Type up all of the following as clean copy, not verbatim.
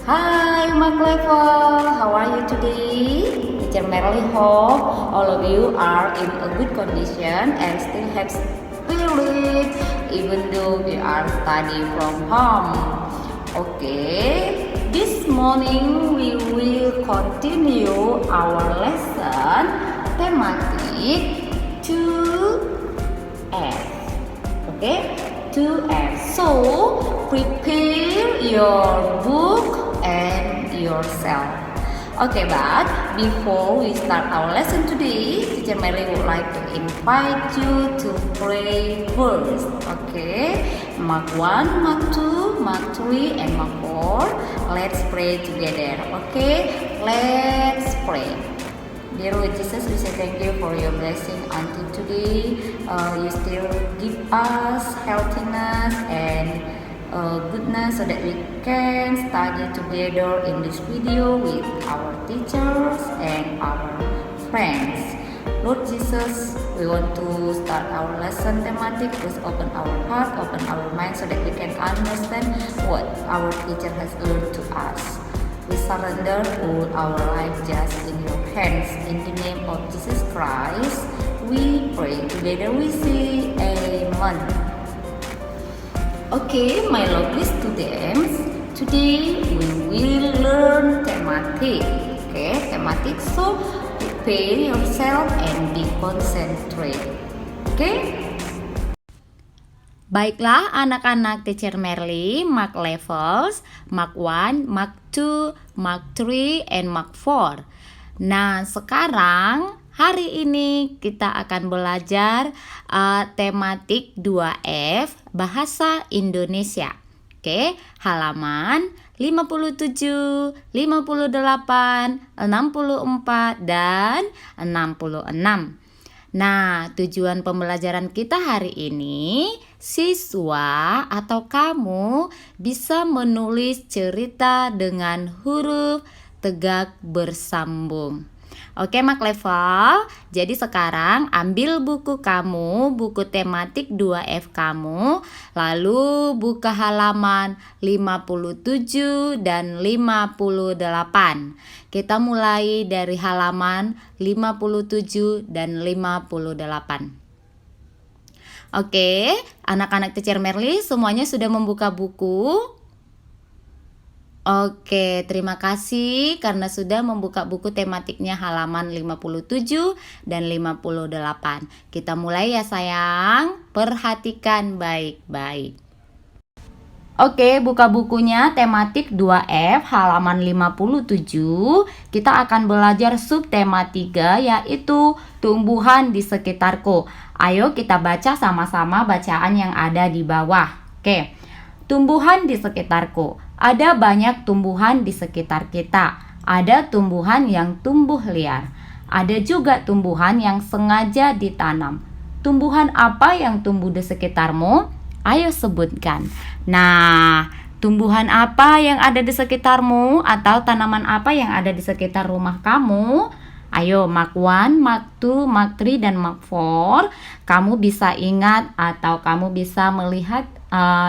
Hi, Mark Level. How are you today? Teacher Merly hope all of you are in a good condition and still have spirit even though we are studying from home. Okay, this morning we will continue our lesson thematic 2F. Okay, 2F. So prepare your book and yourself. Okay, but before we start our lesson today, Teacher Mary would like to invite you to pray first. Okay, Mark 1, Mark 2, Mark 3, and Mark 4. Let's pray together. Okay, let's pray. Dear Lord Jesus, we say thank you for your blessing until today. You still give us healthiness and goodness so that we can study together in this video with our teachers and our friends. Lord Jesus, we want to start our lesson thematic. Please open our heart, open our mind so that we can understand what our teacher has learned to us. We surrender all our life just in your hands. In the name of Jesus Christ, we pray. Together we say Amen. Okay, my lovely students, today we will learn thematic. Okay, thematic. So prepare yourself and be concentrated. Okay. Baiklah anak-anak Teacher Merly, Mark Levels, Mark 1, Mark 2, Mark 3, and Mark 4. Nah, sekarang hari ini kita akan belajar tematik 2F Bahasa Indonesia. Oke, halaman 57, 58, 64, dan 66. Nah, tujuan pembelajaran kita hari ini, siswa atau kamu bisa menulis cerita dengan huruf tegak bersambung. Oke, Mark Level. Jadi sekarang ambil buku kamu, buku tematik 2F kamu, lalu buka halaman 57 dan 58. Kita mulai dari halaman 57 dan 58. Oke, anak-anak Teacher Merly semuanya sudah membuka buku? Oke, terima kasih karena sudah membuka buku tematiknya halaman 57 dan 58. Kita mulai ya sayang, perhatikan baik-baik. Oke, buka bukunya tematik 2F halaman 57. Kita akan belajar subtema 3 yaitu tumbuhan di sekitarku. Ayo kita baca sama-sama bacaan yang ada di bawah. Oke, tumbuhan di sekitarku. Ada banyak tumbuhan di sekitar kita. Ada tumbuhan yang tumbuh liar. Ada juga tumbuhan yang sengaja ditanam. Tumbuhan apa yang tumbuh di sekitarmu? Ayo sebutkan. Nah, tumbuhan apa yang ada di sekitarmu atau tanaman apa yang ada di sekitar rumah kamu? Ayo, Mark 1, Mark 2, Mark 3, dan Mark 4. Kamu bisa ingat atau kamu bisa melihat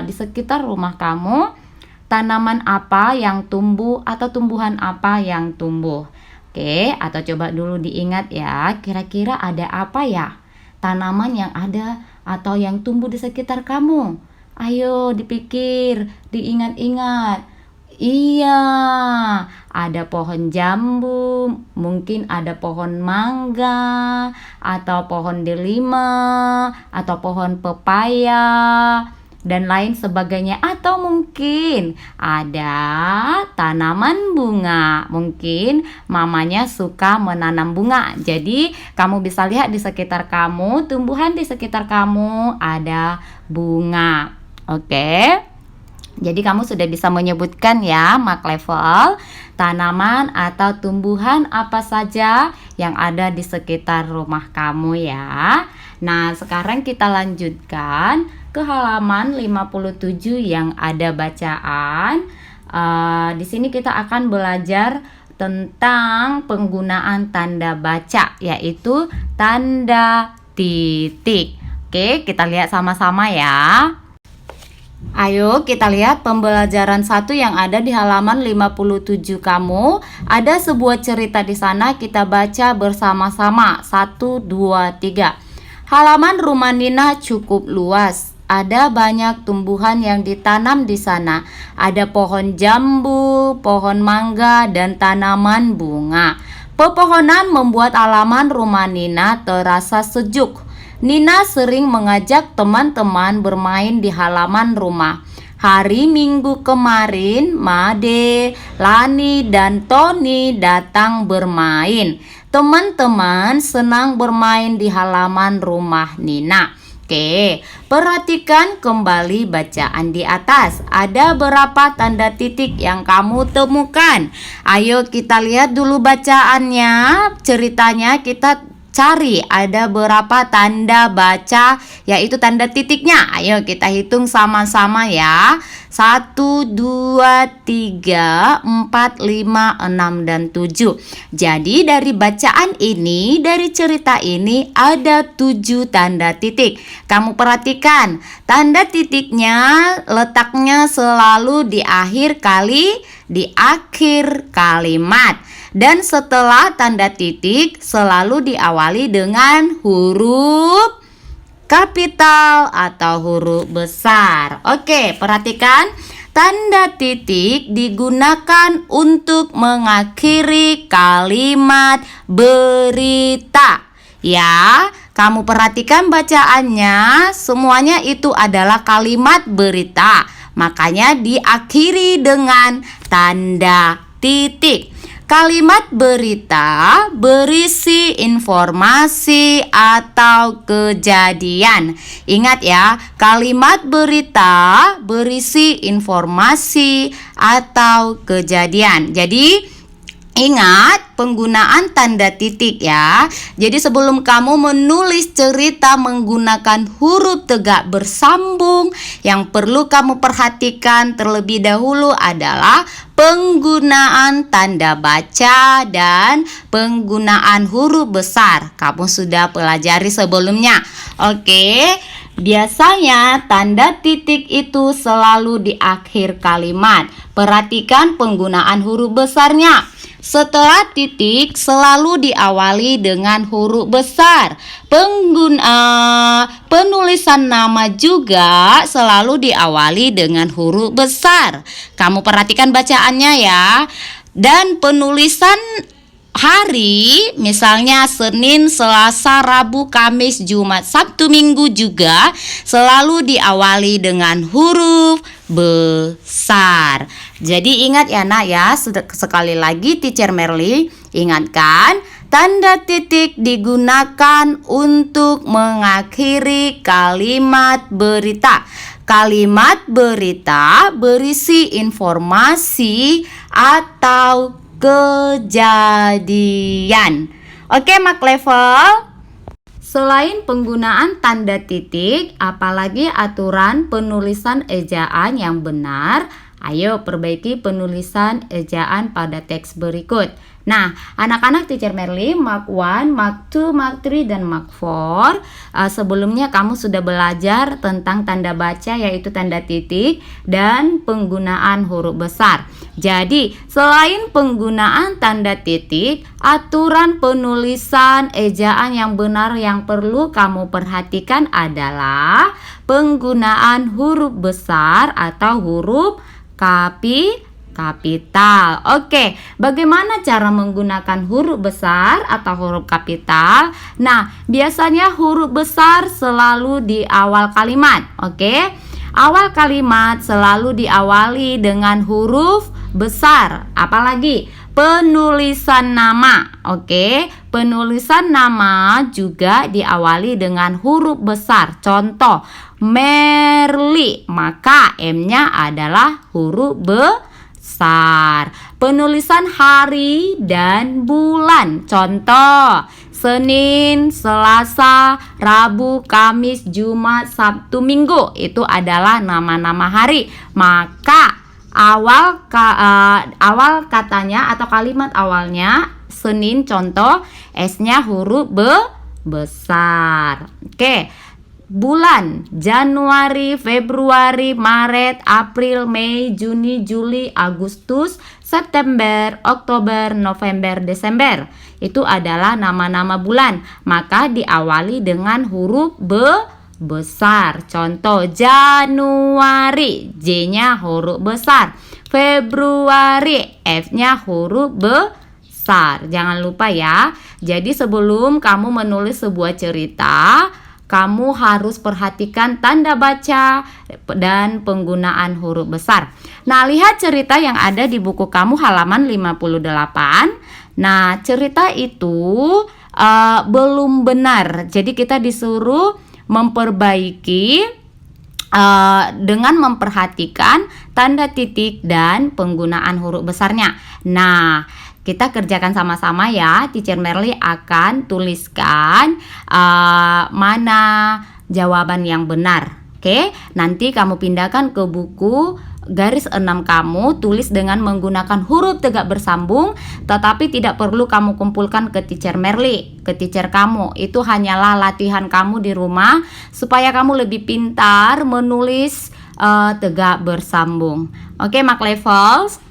di sekitar rumah kamu tanaman apa yang tumbuh atau tumbuhan apa yang tumbuh. Oke, atau coba dulu diingat ya, kira-kira ada apa ya tanaman yang ada atau yang tumbuh di sekitar kamu? Ayo dipikir, diingat-ingat. Iya, ada pohon jambu, mungkin ada pohon mangga, atau pohon delima, atau pohon pepaya, dan lain sebagainya. Atau mungkin ada tanaman bunga. Mungkin mamanya suka menanam bunga. Jadi kamu bisa lihat di sekitar kamu, tumbuhan di sekitar kamu ada bunga. Oke. Jadi kamu sudah bisa menyebutkan ya, Mark Level, tanaman atau tumbuhan apa saja yang ada di sekitar rumah kamu ya. Nah, sekarang kita lanjutkan ke halaman 57 yang ada bacaan. Di sini kita akan belajar tentang penggunaan tanda baca, yaitu tanda titik. Oke, kita lihat sama-sama ya. Ayo kita lihat pembelajaran 1 yang ada di halaman 57 kamu. Ada sebuah cerita di sana, kita baca bersama-sama. 1, 2, 3. Halaman rumah Nina cukup luas. Ada banyak tumbuhan yang ditanam di sana. Ada pohon jambu, pohon mangga, dan tanaman bunga. Pepohonan membuat halaman rumah Nina terasa sejuk. Nina sering mengajak teman-teman bermain di halaman rumah. Hari Minggu kemarin, Made, Lani, dan Tony datang bermain. Teman-teman senang bermain di halaman rumah Nina. Oke, perhatikan kembali bacaan di atas. Ada berapa tanda titik yang kamu temukan? Ayo kita lihat dulu bacaannya. Ceritanya kita cari ada berapa tanda baca, yaitu tanda titiknya. Ayo kita hitung sama-sama ya. 1, 2, 3, 4, 5, 6, dan 7. Jadi dari bacaan ini, dari cerita ini ada 7 tanda titik. Kamu perhatikan, tanda titiknya letaknya selalu di akhir kalimat. Dan setelah tanda titik selalu diawali dengan huruf kapital atau huruf besar. Oke, perhatikan. Tanda titik digunakan untuk mengakhiri kalimat berita. Ya, kamu perhatikan bacaannya. Semuanya itu adalah kalimat berita. Makanya diakhiri dengan tanda titik. Kalimat berita berisi informasi atau kejadian. Ingat ya, kalimat berita berisi informasi atau kejadian. Jadi ingat penggunaan tanda titik ya. Jadi sebelum kamu menulis cerita menggunakan huruf tegak bersambung, yang perlu kamu perhatikan terlebih dahulu adalah penggunaan tanda baca dan penggunaan huruf besar. Kamu sudah pelajari sebelumnya. Oke. Biasanya tanda titik itu selalu di akhir kalimat. Perhatikan penggunaan huruf besarnya. Setelah titik selalu diawali dengan huruf besar. Penulisan nama juga selalu diawali dengan huruf besar. Kamu perhatikan bacaannya ya. Dan penulisan hari, misalnya Senin, Selasa, Rabu, Kamis, Jumat, Sabtu, Minggu juga selalu diawali dengan huruf besar. Jadi ingat ya nak ya, sekali lagi Teacher Merly ingatkan, tanda titik digunakan untuk mengakhiri kalimat berita. Kalimat berita berisi informasi atau kejadian. Oke, Mak Level. Selain penggunaan tanda titik, apalagi aturan penulisan ejaan yang benar? Ayo perbaiki penulisan ejaan pada teks berikut. Nah, anak-anak Teacher Merly, Mark 1, Mark 2, Mark 3, dan Mark 4. Sebelumnya kamu sudah belajar tentang tanda baca, yaitu tanda titik, dan penggunaan huruf besar. Jadi, selain penggunaan tanda titik, aturan penulisan ejaan yang benar yang perlu kamu perhatikan adalah penggunaan huruf besar atau huruf kapital. Oke, bagaimana cara menggunakan huruf besar atau huruf kapital? Nah, biasanya huruf besar selalu di awal kalimat. Oke, awal kalimat selalu diawali dengan huruf besar. Apalagi penulisan nama. Oke, penulisan nama juga diawali dengan huruf besar. Contoh, Merly, maka M-nya adalah huruf besar. Penulisan hari dan bulan. Contoh, Senin, Selasa, Rabu, Kamis, Jumat, Sabtu, Minggu. Itu adalah nama-nama hari. Maka awal katanya atau kalimat awalnya Senin, contoh S-nya huruf besar. Oke. bulan: Januari, Februari, Maret, April, Mei, Juni, Juli, Agustus, September, Oktober, November, Desember. Itu adalah nama-nama bulan. Maka diawali dengan huruf besar. Contoh, Januari, J-nya huruf besar. Februari, F-nya huruf besar. Jangan lupa ya. Jadi sebelum kamu menulis sebuah cerita, kamu harus perhatikan tanda baca dan penggunaan huruf besar. Nah, lihat cerita yang ada di buku kamu halaman 58. Nah, cerita itu belum benar. Jadi kita disuruh memperbaiki dengan memperhatikan tanda titik dan penggunaan huruf besarnya. Nah, kita kerjakan sama-sama ya. Teacher Merly akan tuliskan mana jawaban yang benar. Oke, nanti kamu pindahkan ke buku garis 6 kamu, tulis dengan menggunakan huruf tegak bersambung, tetapi tidak perlu kamu kumpulkan ke Teacher Merly, ke teacher kamu. Itu hanyalah latihan kamu di rumah supaya kamu lebih pintar menulis tegak bersambung. Oke, Mak Levels.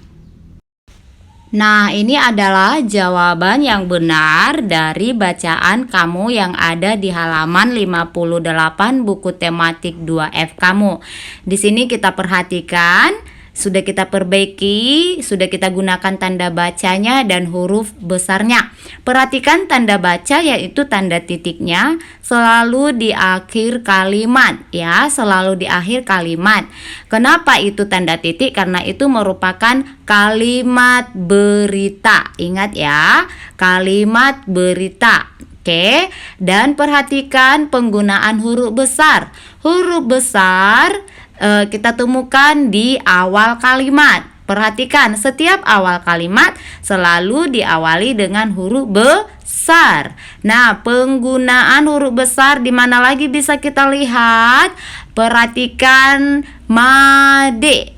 Nah, ini adalah jawaban yang benar dari bacaan kamu yang ada di halaman 58 buku tematik 2F kamu. Di sini kita perhatikan, sudah kita perbaiki, sudah kita gunakan tanda bacanya dan huruf besarnya. Perhatikan tanda baca, yaitu tanda titiknya selalu di akhir kalimat ya, selalu di akhir kalimat. Kenapa itu tanda titik? Karena itu merupakan kalimat berita. Ingat ya, kalimat berita. Oke, dan perhatikan penggunaan huruf besar. Huruf besar kita temukan di awal kalimat. Perhatikan, setiap awal kalimat selalu diawali dengan huruf besar. Nah, penggunaan huruf besar di mana lagi bisa kita lihat? Perhatikan made.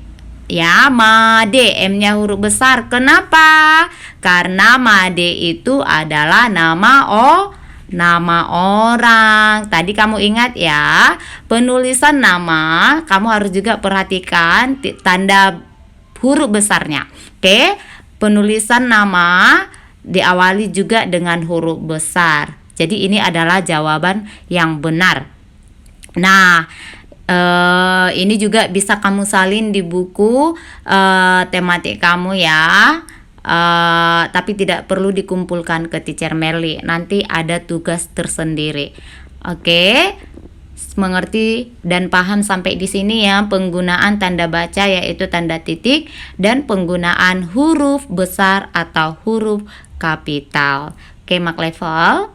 Ya, made, M-nya huruf besar. Kenapa? Karena made itu adalah nama orang. Tadi kamu ingat ya, penulisan nama kamu harus juga perhatikan tanda huruf besarnya. Oke, penulisan nama diawali juga dengan huruf besar. Jadi ini adalah jawaban yang benar. Nah, ini juga bisa kamu salin di buku tematik kamu ya. Tapi tidak perlu dikumpulkan ke Teacher Merly. Nanti ada tugas tersendiri. Oke, mengerti dan paham sampai di sini ya penggunaan tanda baca, yaitu tanda titik, dan penggunaan huruf besar atau huruf kapital. Oke, Mak Level.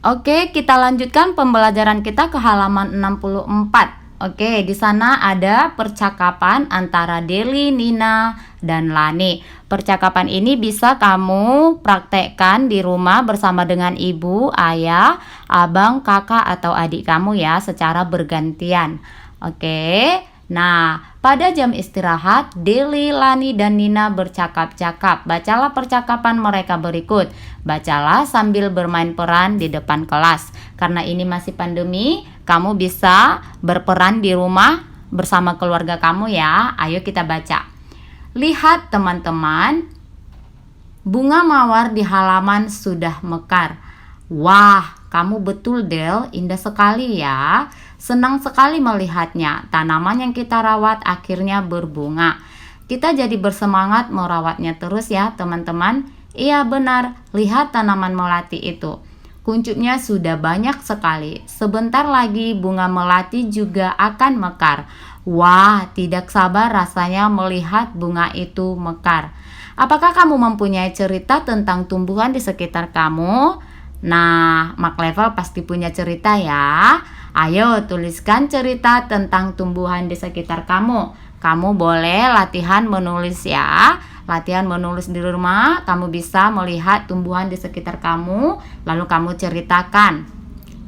Oke, kita lanjutkan pembelajaran kita ke halaman 64. Oke, di sana ada percakapan antara Deli, Nina, dan Lani. Percakapan ini bisa kamu praktekkan di rumah bersama dengan ibu, ayah, abang, kakak, atau adik kamu ya, secara bergantian. Oke, nah pada jam istirahat, Deli, Lani, dan Nina bercakap-cakap. Bacalah percakapan mereka berikut. Bacalah sambil bermain peran di depan kelas. Karena ini masih pandemi, kamu bisa berperan di rumah bersama keluarga kamu ya. Ayo kita baca. Lihat teman-teman, bunga mawar di halaman sudah mekar. Wah, kamu betul Del, indah sekali ya. Senang sekali melihatnya. Tanaman yang kita rawat akhirnya berbunga. Kita jadi bersemangat merawatnya terus ya teman-teman. Iya benar, lihat tanaman melati itu. Kuncupnya sudah banyak sekali. Sebentar lagi bunga melati juga akan mekar. Wah, tidak sabar rasanya melihat bunga itu mekar. Apakah kamu mempunyai cerita tentang tumbuhan di sekitar kamu? Nah, Mak Level pasti punya cerita ya. Ayo tuliskan cerita tentang tumbuhan di sekitar kamu. Kamu boleh latihan menulis ya. Latihan menulis di rumah, kamu bisa melihat tumbuhan di sekitar kamu, lalu kamu ceritakan.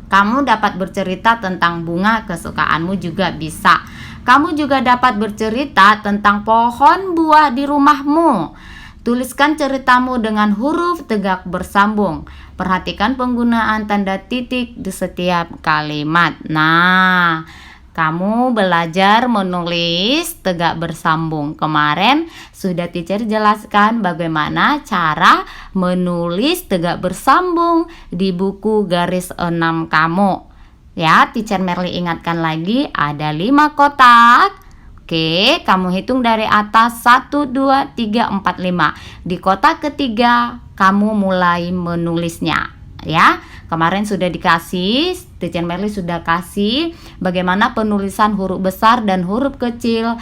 Kamu dapat bercerita tentang bunga kesukaanmu juga bisa. Kamu juga dapat bercerita tentang pohon buah di rumahmu. Tuliskan ceritamu dengan huruf tegak bersambung. Perhatikan penggunaan tanda titik di setiap kalimat. Nah, kamu belajar menulis tegak bersambung. Kemarin sudah teacher jelaskan bagaimana cara menulis tegak bersambung di buku garis 6 kamu. Ya, teacher Merly ingatkan lagi, ada 5 kotak. Oke, kamu hitung dari atas 1, 2, 3, 4, 5. Di kotak ketiga, kamu mulai menulisnya. Ya, kemarin sudah dikasih, teacher Merly sudah kasih bagaimana penulisan huruf besar dan huruf kecil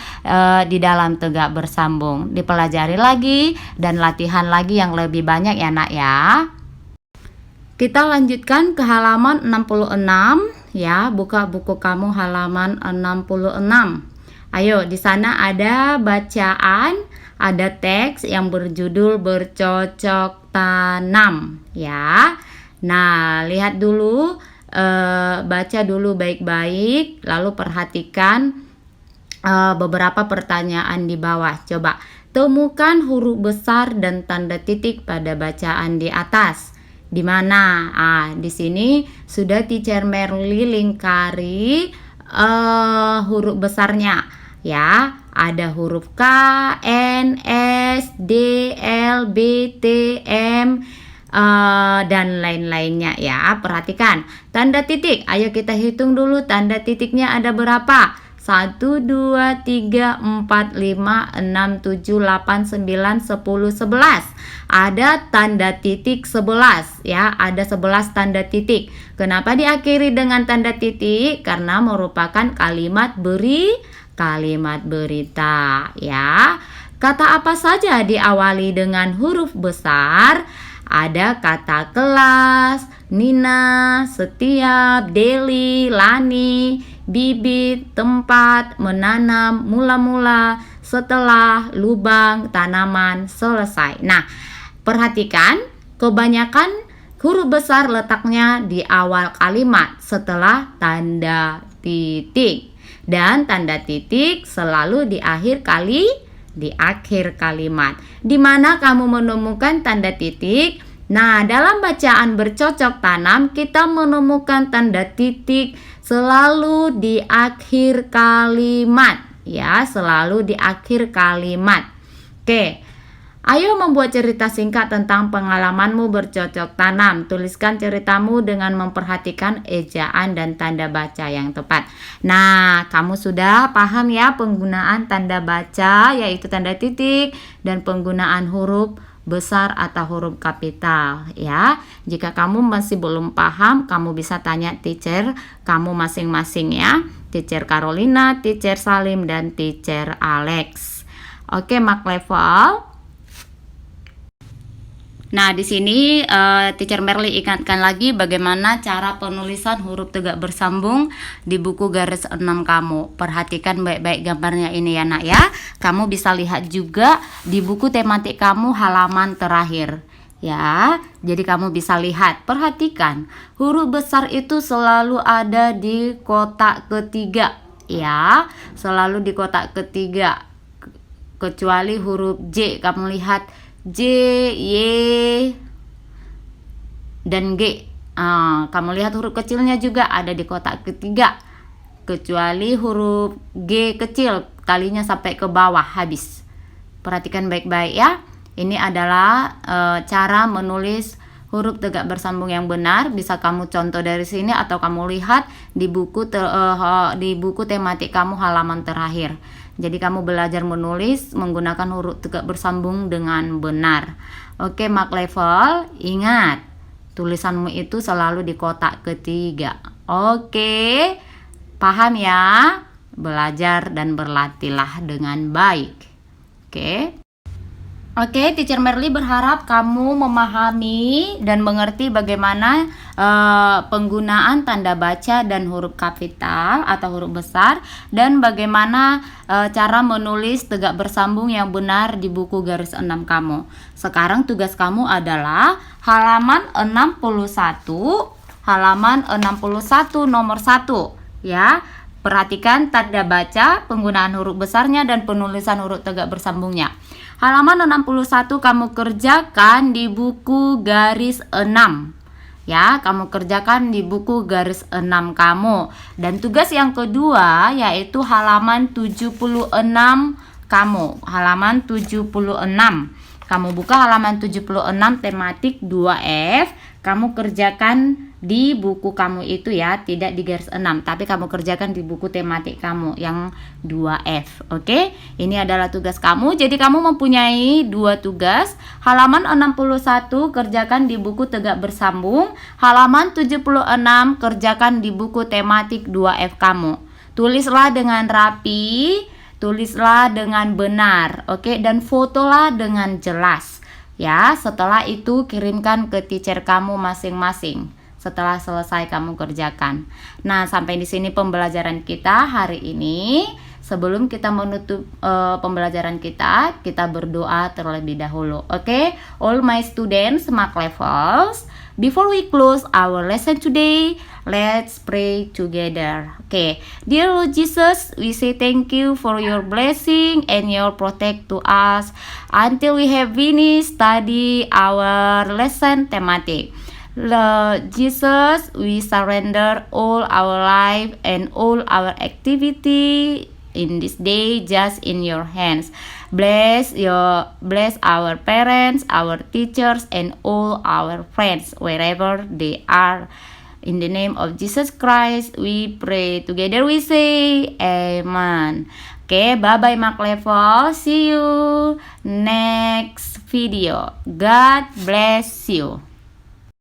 di dalam tegak bersambung. Dipelajari lagi dan latihan lagi yang lebih banyak ya nak ya. Kita lanjutkan ke halaman 66 ya, buka buku kamu halaman 66. Ayo, di sana ada bacaan, ada teks yang berjudul bercocok tanam ya. Nah, lihat dulu, baca dulu baik-baik, lalu perhatikan beberapa pertanyaan di bawah. Coba, temukan huruf besar dan tanda titik pada bacaan di atas. Di mana? Di sini sudah teacher Merly lingkari huruf besarnya. Ya, ada huruf K, N, S, D, L, B, T, M, dan lain-lainnya ya. Perhatikan tanda titik. Ayo kita hitung dulu tanda titiknya ada berapa. 1, 2, 3, 4, 5, 6, 7, 8, 9, 10, 11. Ada tanda titik 11 ya, ada 11 tanda titik. Kenapa diakhiri dengan tanda titik? Karena merupakan kalimat berita ya. Kata apa saja diawali dengan huruf besar? Ada kata kelas, Nina, setiap, Deli, Lani, bibit, tempat, menanam, mula-mula, setelah, lubang, tanaman, selesai. Nah, perhatikan kebanyakan huruf besar letaknya di awal kalimat setelah tanda titik. Dan tanda titik selalu di akhir kalimat. Di mana kamu menemukan tanda titik? Nah, dalam bacaan bercocok tanam kita menemukan tanda titik selalu di akhir kalimat. Ya, selalu di akhir kalimat. Oke. Ayo membuat cerita singkat tentang pengalamanmu bercocok tanam. Tuliskan ceritamu dengan memperhatikan ejaan dan tanda baca yang tepat. Nah, kamu sudah paham ya penggunaan tanda baca, yaitu tanda titik, dan penggunaan huruf besar atau huruf kapital ya. Jika kamu masih belum paham, kamu bisa tanya teacher kamu masing-masing ya. Teacher Carolina, teacher Salim, dan teacher Alex. Oke, mark level. Nah, di sini teacher Merly ingatkan lagi bagaimana cara penulisan huruf tegak bersambung di buku garis 6 kamu. Perhatikan baik-baik gambarnya ini ya nak ya. Kamu bisa lihat juga di buku tematik kamu halaman terakhir. Ya, jadi kamu bisa lihat, perhatikan huruf besar itu selalu ada di kotak ketiga ya, selalu di kotak ketiga. Kecuali huruf J, kamu lihat J, Y, dan G. Kamu lihat huruf kecilnya juga ada di kotak ketiga. Kecuali huruf G kecil, talinya sampai ke bawah habis. Perhatikan baik-baik ya. Ini adalah cara menulis huruf tegak bersambung yang benar. Bisa kamu contoh dari sini atau kamu lihat di buku tematik kamu halaman terakhir. Jadi kamu belajar menulis menggunakan huruf tegak bersambung dengan benar. Oke, mark level. Ingat, tulisanmu itu selalu di kotak ketiga. Oke, paham ya? Belajar dan berlatihlah dengan baik. Oke, teacher Merly berharap kamu memahami dan mengerti bagaimana penggunaan tanda baca dan huruf kapital atau huruf besar, dan bagaimana cara menulis tegak bersambung yang benar di buku garis 6 kamu. Sekarang tugas kamu adalah halaman 61 nomor 1 ya. Perhatikan tanda baca, penggunaan huruf besarnya, dan penulisan huruf tegak bersambungnya. Halaman 61 kamu kerjakan di buku garis 6. Ya, kamu kerjakan di buku garis 6 kamu. Dan tugas yang kedua yaitu halaman 76 kamu. Halaman 76. Kamu buka halaman 76 tematik 2F. Kamu kerjakan di buku kamu itu ya, tidak di garis 6, tapi kamu kerjakan di buku tematik kamu yang 2F. Oke? Ini adalah tugas kamu. Jadi kamu mempunyai 2 tugas. Halaman 61 kerjakan di buku tegak bersambung. Halaman 76 kerjakan di buku tematik 2F kamu. Tulislah dengan rapi, tulislah dengan benar, oke, dan fotolah dengan jelas. Ya, setelah itu kirimkan ke teacher kamu masing-masing. Setelah selesai kamu kerjakan. Nah, sampai di sini pembelajaran kita hari ini. Sebelum kita menutup pembelajaran kita berdoa terlebih dahulu. Oke, all my students, mark levels. Before we close our lesson today, let's pray together. Okay, dear Lord Jesus, we say thank you for your blessing and your protect to us until we have finished study our lesson thematic. Lord Jesus, we surrender all our life and all our activity in this day just in your hands. Bless our parents, our teachers, and all our friends wherever they are. In the name of Jesus Christ, we pray. Together we say, Amen. Okay, bye-bye Mark Level. See you next video. God bless you.